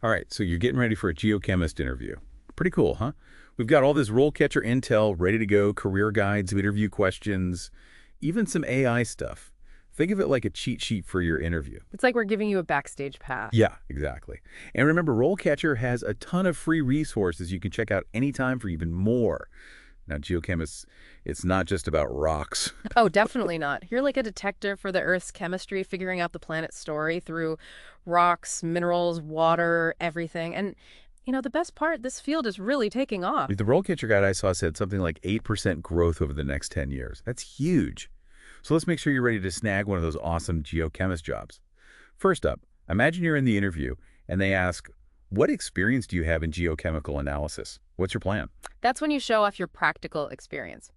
All right, so you're getting ready for a geochemist interview. Pretty cool, huh? We've got all this RoleCatcher intel ready to go, career guides, interview questions, even some AI stuff. Think of it like a cheat sheet for your interview. It's like we're giving you a backstage pass. Yeah, exactly. And remember, RoleCatcher has a ton of free resources you can check out anytime for even more. Now, geochemists, it's not just about rocks. Oh, definitely not. You're like a detective for the Earth's chemistry, figuring out the planet's story through rocks, minerals, water, everything. And, the best part, this field is really taking off. The RoleCatcher guide I saw said something like 8% growth over the next 10 years. That's huge. So let's make sure you're ready to snag one of those awesome geochemist jobs. First up, imagine you're in the interview and they ask, what experience do you have in geochemical analysis? What's your plan? That's when you show off your practical experience.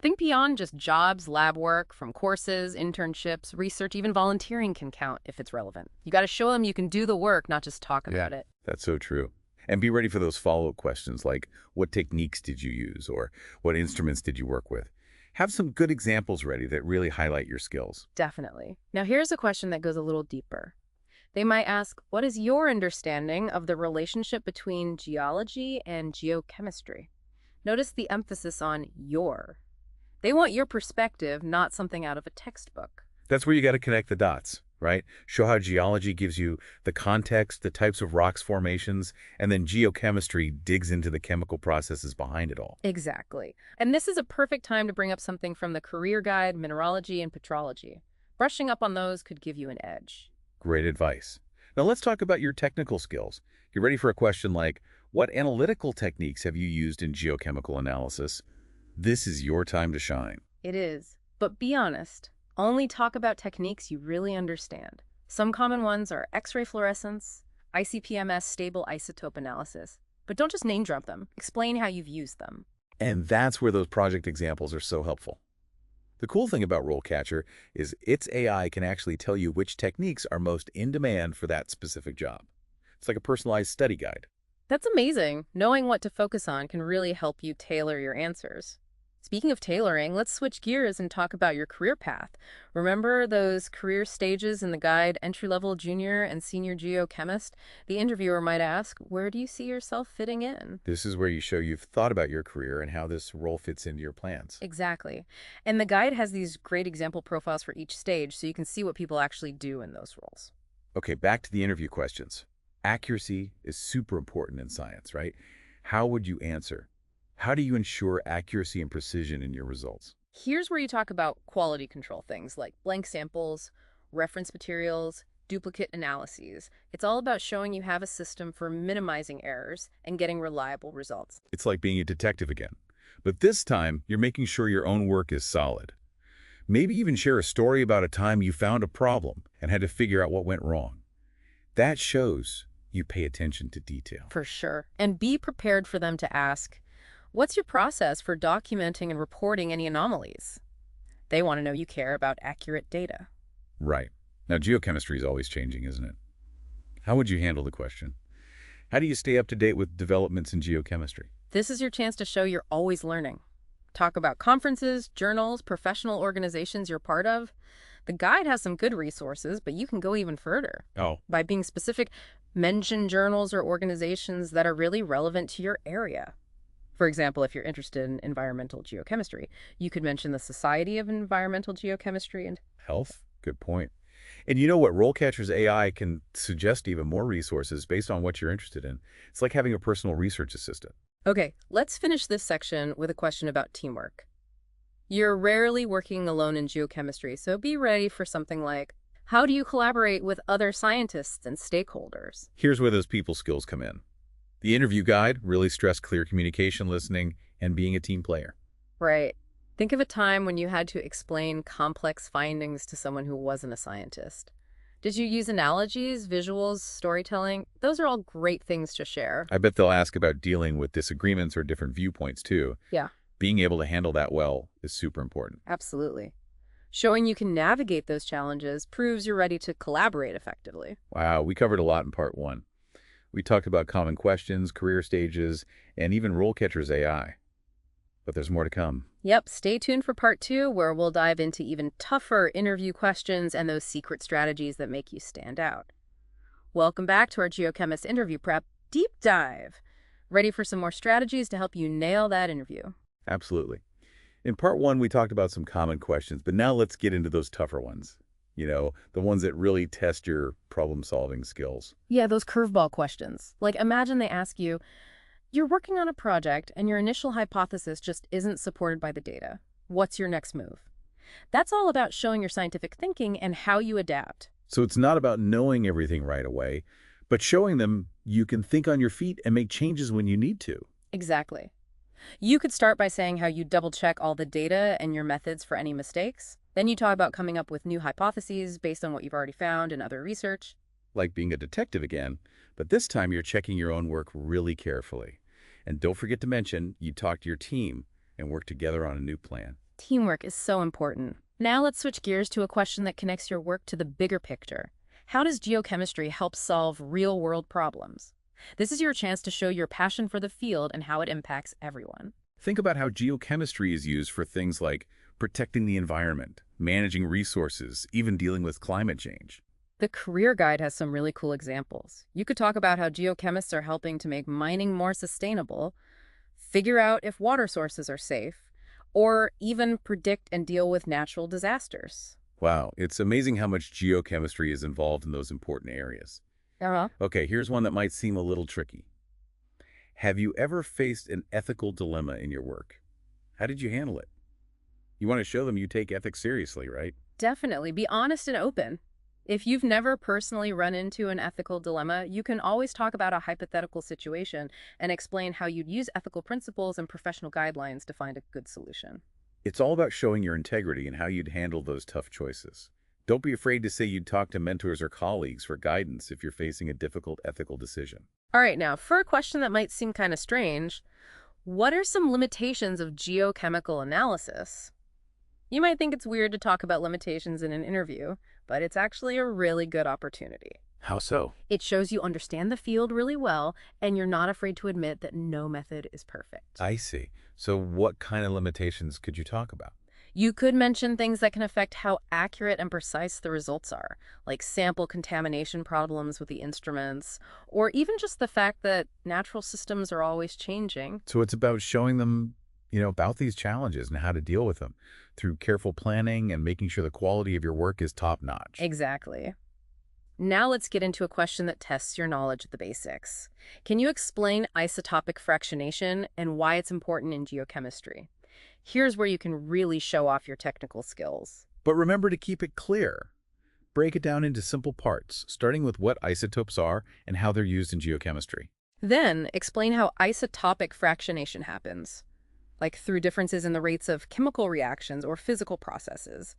Think beyond just jobs, lab work, from courses, internships, research, even volunteering can count if it's relevant. You got to show them you can do the work, not just talk about it. That's so true. And be ready for those follow-up questions like, what techniques did you use, or what instruments did you work with? Have some good examples ready that really highlight your skills. Definitely. Now here's a question that goes a little deeper. They might ask, what is your understanding of the relationship between geology and geochemistry? Notice the emphasis on your. They want your perspective, not something out of a textbook. That's where you got to connect the dots, right? Show how geology gives you the context, the types of rocks formations, and then geochemistry digs into the chemical processes behind it all. Exactly. And this is a perfect time to bring up something from the career guide, mineralogy, and petrology. Brushing up on those could give you an edge. Great advice. Now let's talk about your technical skills. You're ready for a question like, what analytical techniques have you used in geochemical analysis? This is your time to shine. It is. But be honest. Only talk about techniques you really understand. Some common ones are X-ray fluorescence, ICP-MS stable isotope analysis. But don't just name drop them. Explain how you've used them. And that's where those project examples are so helpful. The cool thing about RoleCatcher is its AI can actually tell you which techniques are most in demand for that specific job. It's like a personalized study guide. That's amazing. Knowing what to focus on can really help you tailor your answers. Speaking of tailoring, let's switch gears and talk about your career path. Remember those career stages in the guide, entry-level, junior, and senior geochemist? The interviewer might ask, where do you see yourself fitting in? This is where you show you've thought about your career and how this role fits into your plans. Exactly. And the guide has these great example profiles for each stage, so you can see what people actually do in those roles. Okay, back to the interview questions. Accuracy is super important in science, right? How would you answer? How do you ensure accuracy and precision in your results? Here's where you talk about quality control things like blank samples, reference materials, duplicate analyses. It's all about showing you have a system for minimizing errors and getting reliable results. It's like being a detective again. But this time, you're making sure your own work is solid. Maybe even share a story about a time you found a problem and had to figure out what went wrong. That shows you pay attention to detail. For sure. And be prepared for them to ask, what's your process for documenting and reporting any anomalies? They want to know you care about accurate data. Right. Now, geochemistry is always changing, isn't it? How would you handle the question? How do you stay up to date with developments in geochemistry? This is your chance to show you're always learning. Talk about conferences, journals, professional organizations you're part of. The guide has some good resources, but you can go even further. Oh. By being specific, mention journals or organizations that are really relevant to your area. For example, if you're interested in environmental geochemistry, you could mention the Society of Environmental Geochemistry and Health? Good point. And you know what? RoleCatcher's AI can suggest even more resources based on what you're interested in. It's like having a personal research assistant. Okay, let's finish this section with a question about teamwork. You're rarely working alone in geochemistry, so be ready for something like, how do you collaborate with other scientists and stakeholders? Here's where those people skills come in. The interview guide really stressed clear communication, listening, and being a team player. Right. Think of a time when you had to explain complex findings to someone who wasn't a scientist. Did you use analogies, visuals, storytelling? Those are all great things to share. I bet they'll ask about dealing with disagreements or different viewpoints too. Yeah. Being able to handle that well is super important. Absolutely. Showing you can navigate those challenges proves you're ready to collaborate effectively. Wow, we covered a lot in part one. We talked about common questions, career stages, and even RoleCatcher's AI. But there's more to come. Yep, stay tuned for part 2, where we'll dive into even tougher interview questions and those secret strategies that make you stand out. Welcome back to our Geochemist interview prep deep dive. Ready for some more strategies to help you nail that interview? Absolutely. In part one, we talked about some common questions, but now let's get into those tougher ones. The ones that really test your problem-solving skills. Yeah, those curveball questions. Like imagine they ask you, you're working on a project and your initial hypothesis just isn't supported by the data. What's your next move? That's all about showing your scientific thinking and how you adapt. So it's not about knowing everything right away, but showing them you can think on your feet and make changes when you need to. Exactly. You could start by saying how you double-check all the data and your methods for any mistakes. Then you talk about coming up with new hypotheses based on what you've already found in other research. Like being a detective again, but this time you're checking your own work really carefully. And don't forget to mention you talk to your team and work together on a new plan. Teamwork is so important. Now let's switch gears to a question that connects your work to the bigger picture. How does geochemistry help solve real-world problems? This is your chance to show your passion for the field and how it impacts everyone. Think about how geochemistry is used for things like protecting the environment, managing resources, even dealing with climate change. The career guide has some really cool examples. You could talk about how geochemists are helping to make mining more sustainable, figure out if water sources are safe, or even predict and deal with natural disasters. Wow, it's amazing how much geochemistry is involved in those important areas. Uh-huh. Okay, here's one that might seem a little tricky. Have you ever faced an ethical dilemma in your work? How did you handle it? You want to show them you take ethics seriously, right? Definitely. Be honest and open. If you've never personally run into an ethical dilemma, you can always talk about a hypothetical situation and explain how you'd use ethical principles and professional guidelines to find a good solution. It's all about showing your integrity and how you'd handle those tough choices. Don't be afraid to say you'd talk to mentors or colleagues for guidance if you're facing a difficult ethical decision. All right, now, for a question that might seem kind of strange, what are some limitations of geochemical analysis? You might think it's weird to talk about limitations in an interview, but it's actually a really good opportunity. How so? It shows you understand the field really well, and you're not afraid to admit that no method is perfect. I see. So what kind of limitations could you talk about? You could mention things that can affect how accurate and precise the results are, like sample contamination problems with the instruments, or even just the fact that natural systems are always changing. So it's about showing them, about these challenges and how to deal with them through careful planning and making sure the quality of your work is top-notch. Exactly. Now let's get into a question that tests your knowledge of the basics. Can you explain isotopic fractionation and why it's important in geochemistry? Here's where you can really show off your technical skills. But remember to keep it clear. Break it down into simple parts, starting with what isotopes are and how they're used in geochemistry. Then explain how isotopic fractionation happens, like through differences in the rates of chemical reactions or physical processes.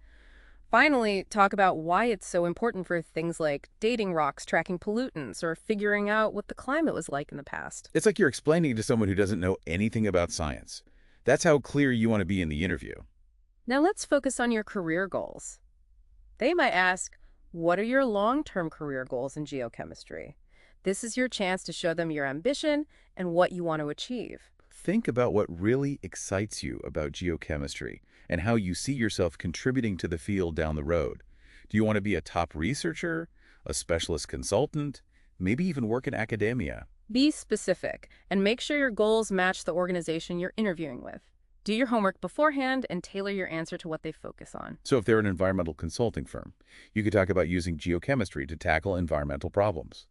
Finally, talk about why it's so important for things like dating rocks, tracking pollutants, or figuring out what the climate was like in the past. It's like you're explaining it to someone who doesn't know anything about science. That's how clear you want to be in the interview. Now let's focus on your career goals. They might ask, what are your long-term career goals in geochemistry? This is your chance to show them your ambition and what you want to achieve. Think about what really excites you about geochemistry and how you see yourself contributing to the field down the road. Do you want to be a top researcher, a specialist consultant, maybe even work in academia? Be specific and make sure your goals match the organization you're interviewing with. Do your homework beforehand and tailor your answer to what they focus on. So if they're an environmental consulting firm, you could talk about using geochemistry to tackle environmental problems.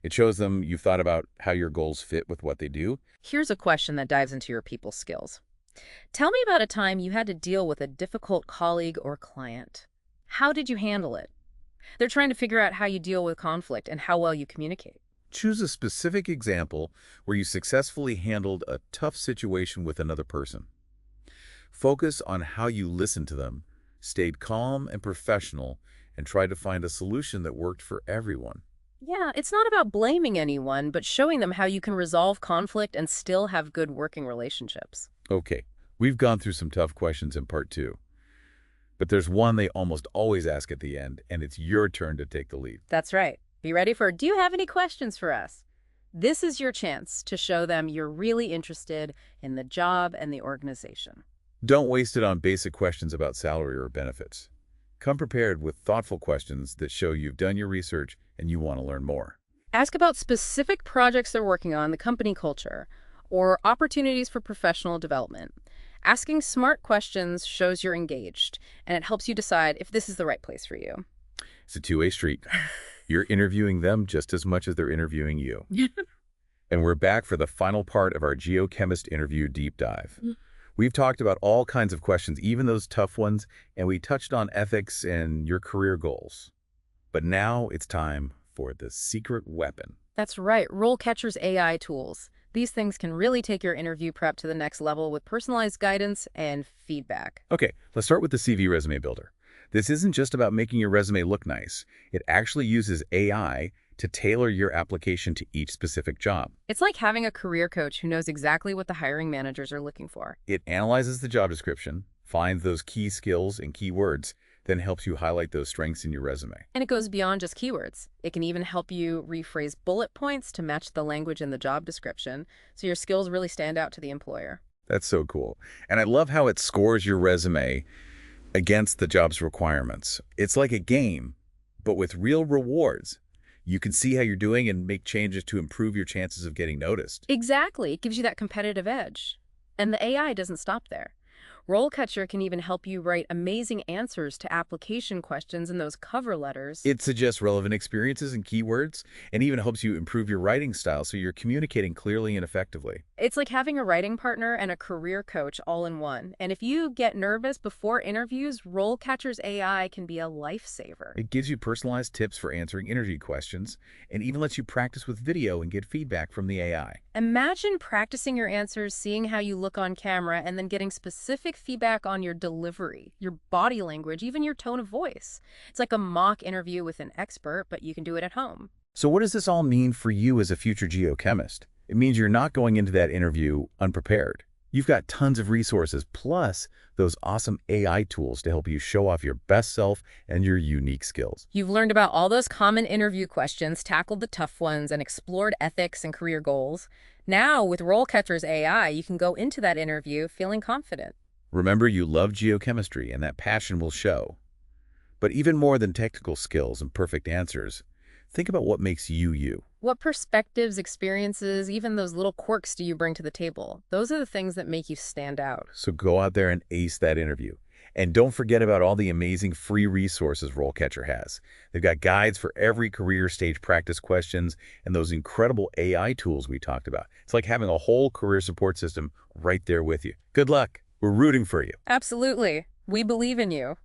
It shows them you've thought about how your goals fit with what they do. Here's a question that dives into your people skills. Tell me about a time you had to deal with a difficult colleague or client. How did you handle it? They're trying to figure out how you deal with conflict and how well you communicate. Choose a specific example where you successfully handled a tough situation with another person. Focus on how you listened to them, stayed calm and professional, and tried to find a solution that worked for everyone. Yeah, it's not about blaming anyone, but showing them how you can resolve conflict and still have good working relationships. Okay, we've gone through some tough questions in part 2. But there's one they almost always ask at the end, and it's your turn to take the lead. That's right. Be ready for, do you have any questions for us? This is your chance to show them you're really interested in the job and the organization. Don't waste it on basic questions about salary or benefits. Come prepared with thoughtful questions that show you've done your research and you want to learn more. Ask about specific projects they're working on, the company culture, or opportunities for professional development. Asking smart questions shows you're engaged, and it helps you decide if this is the right place for you. It's a two-way street. You're interviewing them just as much as they're interviewing you. And we're back for the final part of our Geochemist interview deep dive. We've talked about all kinds of questions, even those tough ones, and we touched on ethics and your career goals. But now it's time for the secret weapon. That's right, RoleCatcher's AI tools. These things can really take your interview prep to the next level with personalized guidance and feedback. Okay, let's start with the CV resume builder. This isn't just about making your resume look nice. It actually uses AI to tailor your application to each specific job. It's like having a career coach who knows exactly what the hiring managers are looking for. It analyzes the job description, finds those key skills and keywords, then helps you highlight those strengths in your resume. And it goes beyond just keywords. It can even help you rephrase bullet points to match the language in the job description, so your skills really stand out to the employer. That's so cool. And I love how it scores your resume against the job's requirements. It's like a game, but with real rewards. You can see how you're doing and make changes to improve your chances of getting noticed. Exactly. It gives you that competitive edge. And the AI doesn't stop there. RoleCatcher can even help you write amazing answers to application questions in those cover letters. It suggests relevant experiences and keywords, and even helps you improve your writing style so you're communicating clearly and effectively. It's like having a writing partner and a career coach all in one. And if you get nervous before interviews, RoleCatcher's AI can be a lifesaver. It gives you personalized tips for answering interview questions, and even lets you practice with video and get feedback from the AI. Imagine practicing your answers, seeing how you look on camera, and then getting specific feedback on your delivery, your body language, even your tone of voice. It's like a mock interview with an expert, but you can do it at home. So what does this all mean for you as a future geochemist? It means you're not going into that interview unprepared. You've got tons of resources, plus those awesome AI tools to help you show off your best self and your unique skills. You've learned about all those common interview questions, tackled the tough ones, and explored ethics and career goals. Now, with RoleCatcher's AI, you can go into that interview feeling confident. Remember, you love geochemistry, and that passion will show. But even more than technical skills and perfect answers, think about what makes you you. What perspectives, experiences, even those little quirks do you bring to the table? Those are the things that make you stand out. So go out there and ace that interview. And don't forget about all the amazing free resources RoleCatcher has. They've got guides for every career stage practice questions and those incredible AI tools we talked about. It's like having a whole career support system right there with you. Good luck. We're rooting for you. Absolutely. We believe in you.